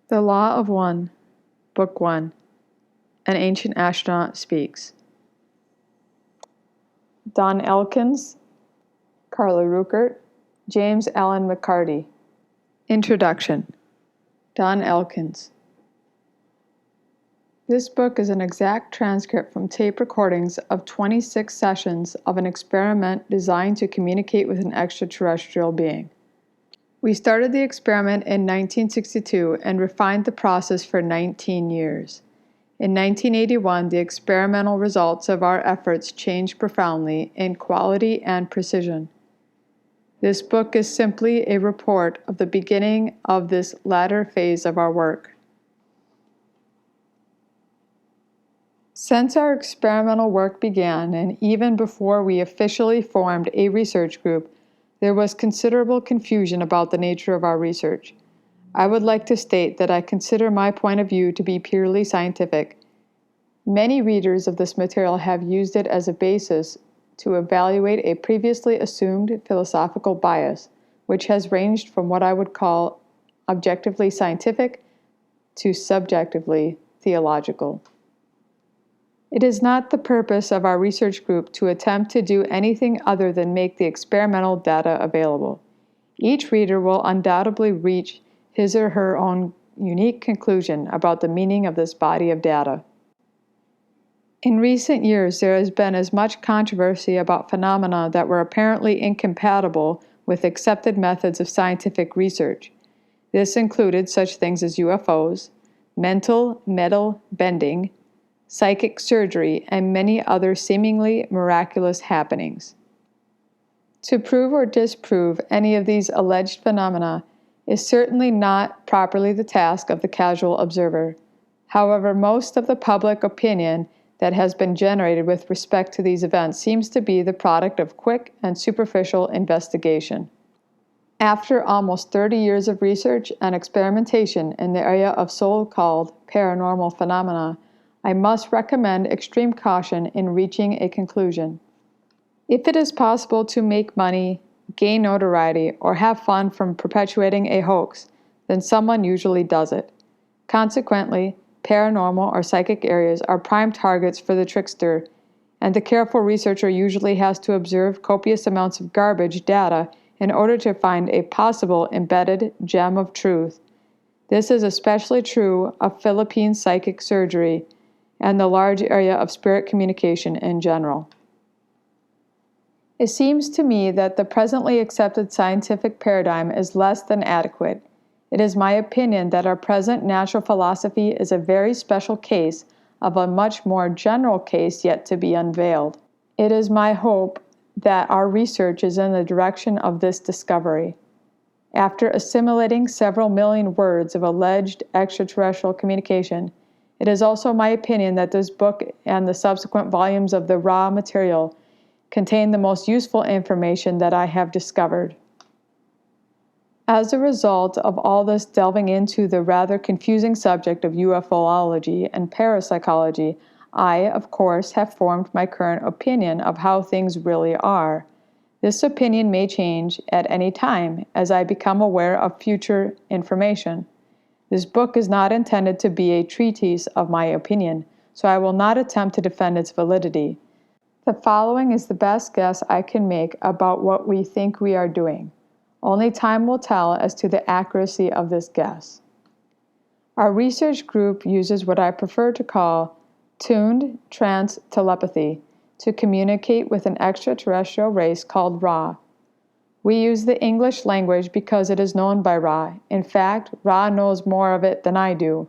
The Law of One, Book 1. An Ancient Astronaut Speaks. Don Elkins, Carla Ruckert, James Allen McCarty. Introduction. Don Elkins. This book is an exact transcript from tape recordings of 26 sessions of an experiment designed to communicate with an extraterrestrial being. We started the experiment in 1962 and refined the process for 19 years. In 1981, the experimental results of our efforts changed profoundly in quality and precision. This book is simply a report of the beginning of this latter phase of our work. Since our experimental work began, and even before we officially formed a research group, there was considerable confusion about the nature of our research. I would like to state that I consider my point of view to be purely scientific. Many readers of this material have used it as a basis to evaluate a previously assumed philosophical bias, which has ranged from what I would call objectively scientific to subjectively theological. It is not the purpose of our research group to attempt to do anything other than make the experimental data available. Each reader will undoubtedly reach his or her own unique conclusion about the meaning of this body of data. In recent years, there has been as much controversy about phenomena that were apparently incompatible with accepted methods of scientific research. This included such things as UFOs, mental metal bending, psychic surgery, and many other seemingly miraculous happenings. To prove or disprove any of these alleged phenomena is certainly not properly the task of the casual observer. However, most of the public opinion that has been generated with respect to these events seems to be the product of quick and superficial investigation. After almost 30 years of research and experimentation in the area of so-called paranormal phenomena, I must recommend extreme caution in reaching a conclusion. If it is possible to make money, gain notoriety, or have fun from perpetuating a hoax, then someone usually does it. Consequently, paranormal or psychic areas are prime targets for the trickster, and the careful researcher usually has to observe copious amounts of garbage data in order to find a possible embedded gem of truth. This is especially true of Philippine psychic surgery and the large area of spirit communication in general. It seems to me that the presently accepted scientific paradigm is less than adequate. It is my opinion that our present natural philosophy is a very special case of a much more general case yet to be unveiled. It is my hope that our research is in the direction of this discovery. After assimilating several million words of alleged extraterrestrial communication, it is also my opinion that this book and the subsequent volumes of the raw material contain the most useful information that I have discovered. As a result of all this delving into the rather confusing subject of UFOlogy and parapsychology, I, of course, have formed my current opinion of how things really are. This opinion may change at any time as I become aware of future information. This book is not intended to be a treatise of my opinion, so I will not attempt to defend its validity. The following is the best guess I can make about what we think we are doing. Only time will tell as to the accuracy of this guess. Our research group uses what I prefer to call tuned trance telepathy to communicate with an extraterrestrial race called Ra. We use the English language because it is known by Ra. In fact, Ra knows more of it than I do.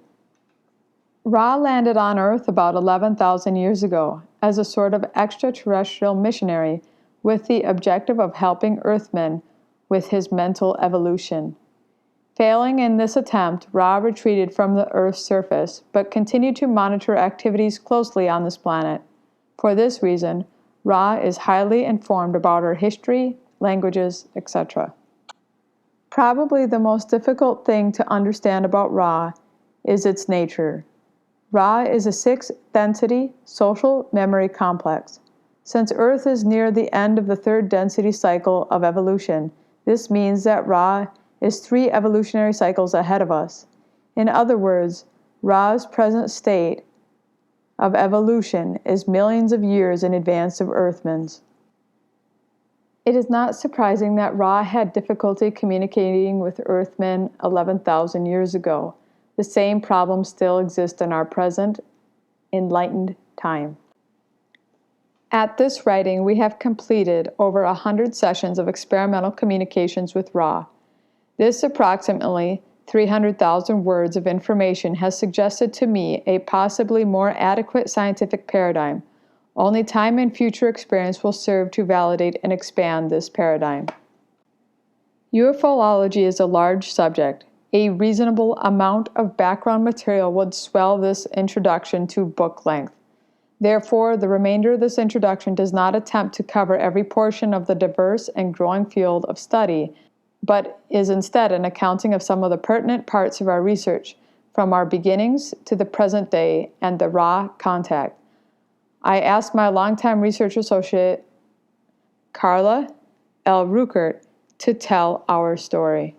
Ra landed on Earth about 11,000 years ago as a sort of extraterrestrial missionary with the objective of helping Earthmen with his mental evolution. Failing in this attempt, Ra retreated from the Earth's surface, but continued to monitor activities closely on this planet. For this reason, Ra is highly informed about our history, languages, etc. Probably the most difficult thing to understand about Ra is its nature. Ra is a 6-density social memory complex. Since Earth is near the end of the 3rd density cycle of evolution, this means that Ra is 3 evolutionary cycles ahead of us. In other words, Ra's present state of evolution is millions of years in advance of Earthman's. It is not surprising that Ra had difficulty communicating with Earthmen 11,000 years ago. The same problems still exist in our present, enlightened time. At this writing, we have completed over 100 sessions of experimental communications with Ra. This approximately 300,000 words of information has suggested to me a possibly more adequate scientific paradigm. Only time and future experience will serve to validate and expand this paradigm. UFOlogy is a large subject. A reasonable amount of background material would swell this introduction to book length. Therefore, the remainder of this introduction does not attempt to cover every portion of the diverse and growing field of study, but is instead an accounting of some of the pertinent parts of our research, from our beginnings to the present day and the Ra contact. I asked my longtime research associate, Carla L. Ruckert, to tell our story.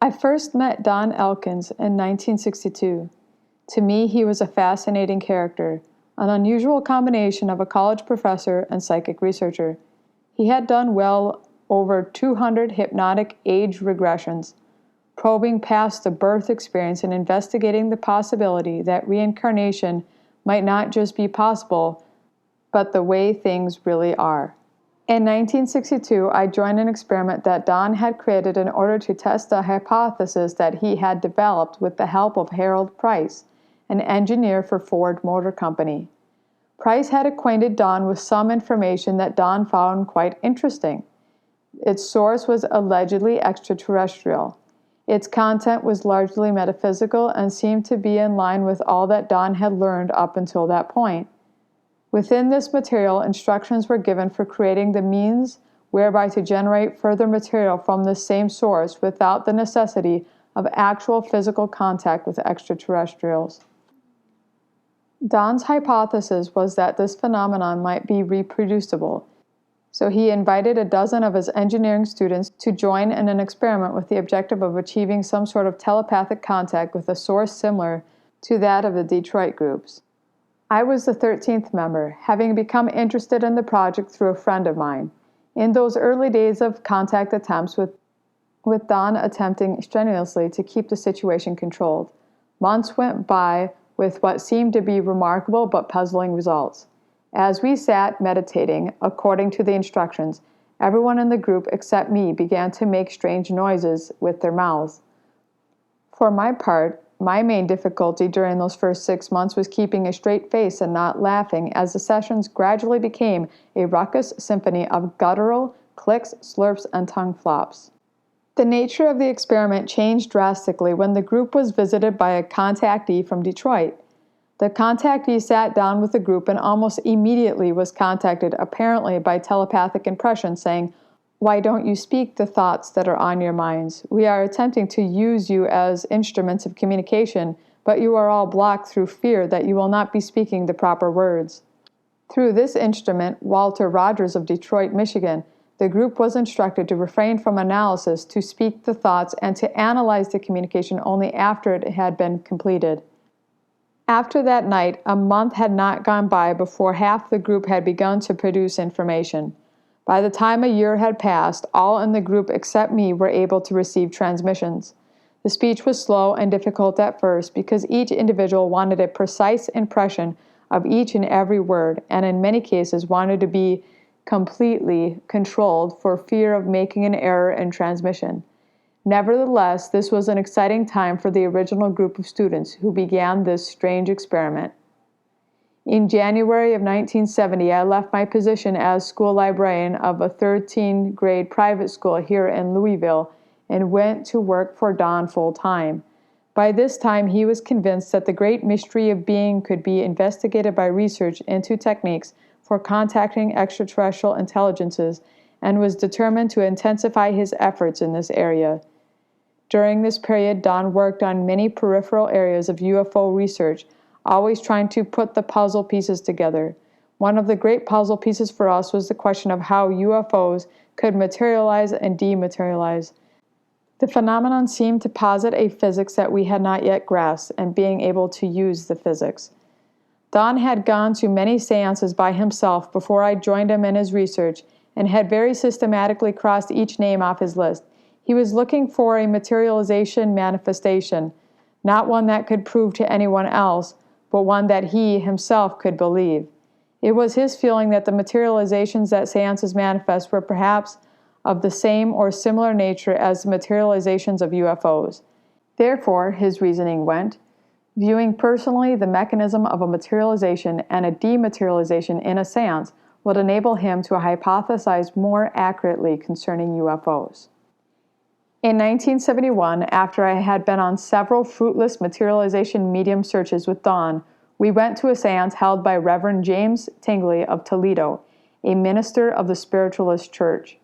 I first met Don Elkins in 1962. To me, he was a fascinating character, an unusual combination of a college professor and psychic researcher. He had done well over 200 hypnotic age regressions, probing past the birth experience and investigating the possibility that reincarnation might not just be possible, but the way things really are. In 1962, I joined an experiment that Don had created in order to test a hypothesis that he had developed with the help of Harold Price, an engineer for Ford Motor Company. Price had acquainted Don with some information that Don found quite interesting. Its source was allegedly extraterrestrial. Its content was largely metaphysical and seemed to be in line with all that Don had learned up until that point. Within this material, instructions were given for creating the means whereby to generate further material from this same source without the necessity of actual physical contact with extraterrestrials. Don's hypothesis was that this phenomenon might be reproducible, so he invited a dozen of his engineering students to join in an experiment with the objective of achieving some sort of telepathic contact with a source similar to that of the Detroit groups. I was the 13th member, having become interested in the project through a friend of mine. In those early days of contact attempts, with Don attempting strenuously to keep the situation controlled, months went by with what seemed to be remarkable but puzzling results. As we sat meditating, according to the instructions, everyone in the group except me began to make strange noises with their mouths. For my part, my main difficulty during those first 6 months was keeping a straight face and not laughing, as the sessions gradually became a raucous symphony of guttural clicks, slurps, and tongue flops. The nature of the experiment changed drastically when the group was visited by a contactee from Detroit. The contactee sat down with the group and almost immediately was contacted, apparently by telepathic impression, saying, "Why don't you speak the thoughts that are on your minds? We are attempting to use you as instruments of communication, but you are all blocked through fear that you will not be speaking the proper words." Through this instrument, Walter Rogers of Detroit, Michigan, the group was instructed to refrain from analysis, to speak the thoughts, and to analyze the communication only after it had been completed. After that night, a month had not gone by before half the group had begun to produce information. By the time a year had passed, all in the group except me were able to receive transmissions. The speech was slow and difficult at first because each individual wanted a precise impression of each and every word, and in many cases wanted to be completely controlled for fear of making an error in transmission. Nevertheless, this was an exciting time for the original group of students who began this strange experiment. In January of 1970, I left my position as school librarian of a 13th grade private school here in Louisville and went to work for Don full-time. By this time, he was convinced that the great mystery of being could be investigated by research into techniques for contacting extraterrestrial intelligences and was determined to intensify his efforts in this area. During this period, Don worked on many peripheral areas of UFO research, always trying to put the puzzle pieces together. One of the great puzzle pieces for us was the question of how UFOs could materialize and dematerialize. The phenomenon seemed to posit a physics that we had not yet grasped, and being able to use the physics. Don had gone to many seances by himself before I joined him in his research, and had very systematically crossed each name off his list. He was looking for a materialization manifestation, not one that could prove to anyone else, but one that he himself could believe. It was his feeling that the materializations that seances manifest were perhaps of the same or similar nature as the materializations of UFOs. Therefore, his reasoning went, viewing personally the mechanism of a materialization and a dematerialization in a seance would enable him to hypothesize more accurately concerning UFOs. In 1971, after I had been on several fruitless materialization medium searches with Don, we went to a seance held by Reverend James Tingley of Toledo, a minister of the Spiritualist Church.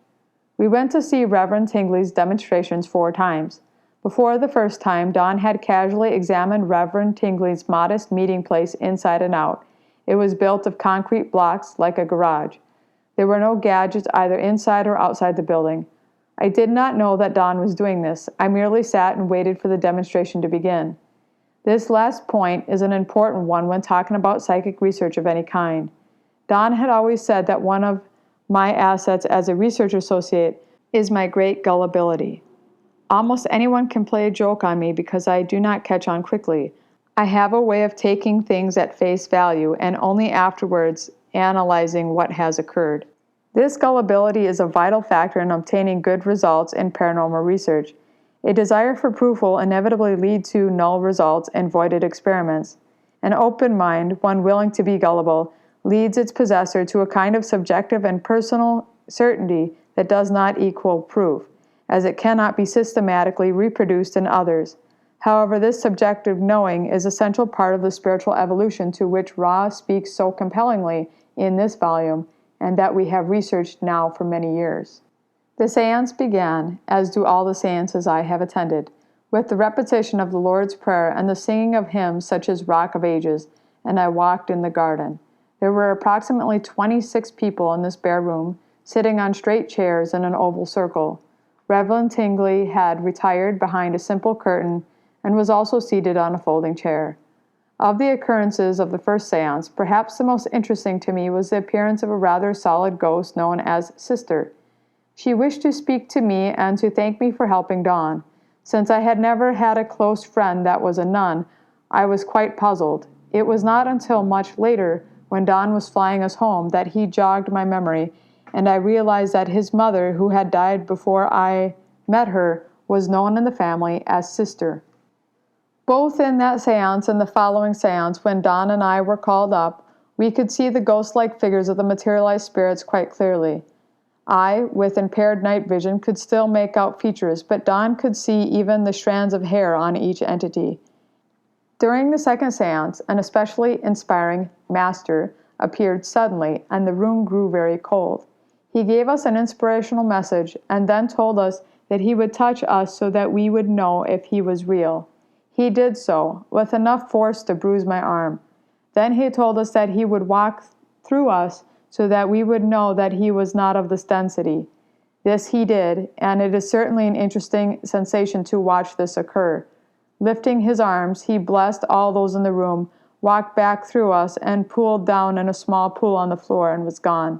We went to see Reverend Tingley's demonstrations 4 times. Before the first time, Don had casually examined Reverend Tingley's modest meeting place inside and out. It was built of concrete blocks like a garage. There were no gadgets either inside or outside the building. I did not know that Don was doing this. I merely sat and waited for the demonstration to begin. This last point is an important one when talking about psychic research of any kind. Don had always said that one of my assets as a research associate is my great gullibility. Almost anyone can play a joke on me because I do not catch on quickly. I have a way of taking things at face value and only afterwards analyzing what has occurred. This gullibility is a vital factor in obtaining good results in paranormal research. A desire for proof will inevitably lead to null results and voided experiments. An open mind, one willing to be gullible, leads its possessor to a kind of subjective and personal certainty that does not equal proof, as it cannot be systematically reproduced in others. However, this subjective knowing is a central part of the spiritual evolution to which Ra speaks so compellingly in this volume, and that we have researched now for many years. The seance began, as do all the seances I have attended, with the repetition of the Lord's Prayer and the singing of hymns such as Rock of Ages, and I walked in the garden. There were approximately 26 people in this bare room, sitting on straight chairs in an oval circle. Reverend Tingley had retired behind a simple curtain and was also seated on a folding chair. Of the occurrences of the first seance, perhaps the most interesting to me was the appearance of a rather solid ghost known as Sister. She wished to speak to me and to thank me for helping Dawn. Since I had never had a close friend that was a nun, I was quite puzzled. It was not until much later, when Don was flying us home, that he jogged my memory, and I realized that his mother, who had died before I met her, was known in the family as Sister. Both in that seance and the following seance, when Don and I were called up, we could see the ghost-like figures of the materialized spirits quite clearly. I, with impaired night vision, could still make out features, but Don could see even the strands of hair on each entity. During the second seance, an especially inspiring master appeared suddenly, and the room grew very cold. He gave us an inspirational message, and then told us that he would touch us so that we would know if he was real. He did so, with enough force to bruise my arm. Then he told us that he would walk through us so that we would know that he was not of this density. This he did, and it is certainly an interesting sensation to watch this occur. Lifting his arms, he blessed all those in the room, walked back through us, and pooled down in a small pool on the floor and was gone.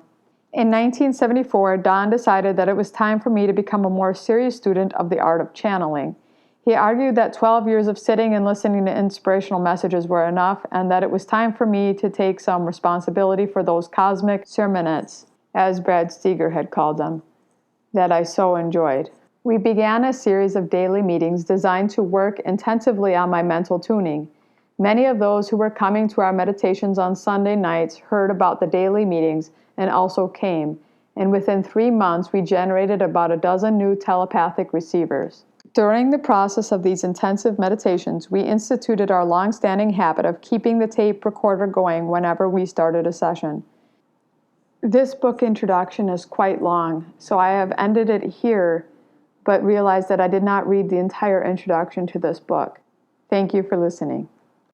In 1974, Don decided that it was time for me to become a more serious student of the art of channeling. He argued that 12 years of sitting and listening to inspirational messages were enough, and that it was time for me to take some responsibility for those cosmic sermonettes, as Brad Steger had called them, that I so enjoyed. We began a series of daily meetings designed to work intensively on my mental tuning. Many of those who were coming to our meditations on Sunday nights heard about the daily meetings and also came, and within 3 months we generated about a dozen new telepathic receivers. During the process of these intensive meditations, we instituted our long-standing habit of keeping the tape recorder going whenever we started a session. This book introduction is quite long, so I have ended it here, but realized that I did not read the entire introduction to this book. Thank you for listening.